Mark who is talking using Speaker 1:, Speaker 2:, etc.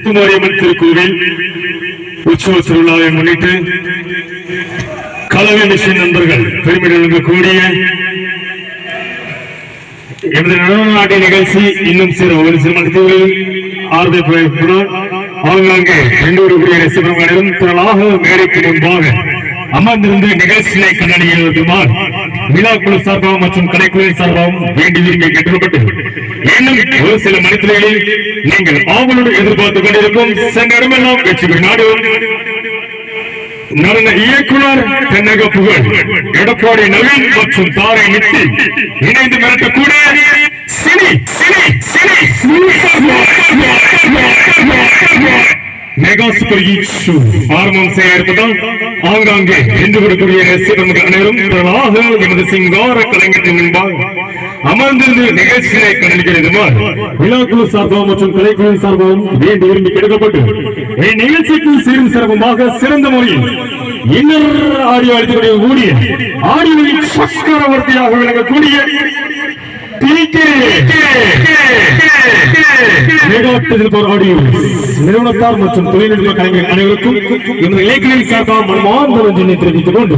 Speaker 1: முத்துமாரியம்மன் திருக்கோவில் உற்சவ திருவிழாவை முன்னிட்டு கலவை மிஷன் நண்பர்கள் பெருமையுடன் கூடிய எனது நடனநாட்டிய நிகழ்ச்சி இன்னும் ஒரு சில மணித்துகளில் ஆர்வம் ஆங்காங்கே எல்லோருடைய ரசிகர்களும் திரளாக மேடைக்கு முன்பாக அமர்ந்திருந்த நிகழ்ச்சியை கண்டறியுமாறு விழாக்குழு சார்பாகவும் மற்றும் கலைக்குழு சார்பாகவும் வேண்டி விரும்பி கேட்கப்பட்டு இன்னும் ஒரு சில மணித்துகளில் நீங்கள் ஆவலோடு எதிர்பார்த்துக் கொண்டிருக்கும் சென்றடமெல்லாம் வெற்றி பெறும் நாடு நடன இயக்குனர் தென்னக புகழ் எடப்பாடி நவீன் மற்றும் தாரை நித்தி இணைந்து மிரட்டக்கூடிய மெகா சூப்பர் ஹிட் ஷோ ஆரம்பம் செய்ய இருப்பதால் ஆங்காங்கே என்று கூடிய ரசிகர்கள் அனைவரும் எமது சிங்கார கலைஞர்கள் முன்பாக அமர்ந்திருந்து நிகழ்ச்சியை கண்டறிகிறதுமாறு விழாக்குழு சார்பாகவும் மற்றும் கலைக்குழு சார்பாகவும் வேண்டி விரும்பி கெடுக்கப்பட்டு இந்நிகழ்ச்சிக்கு சிறிது சிறப்பமாக சிறந்த முறையில் இன்னொரு ஆடியோ அளித்துக்கூடிய கூடிய ஆடியோவில் சக்கரவர்த்தியாக விளங்கக்கூடிய நிறுவனத்தார் மற்றும் தொழில்நுட்ப கலைஞர்கள் அனைவருக்கும் எமது இலக்கிய சார்பாக மனமார்ந்த நன்றியை தெரிவித்துக் கொண்டு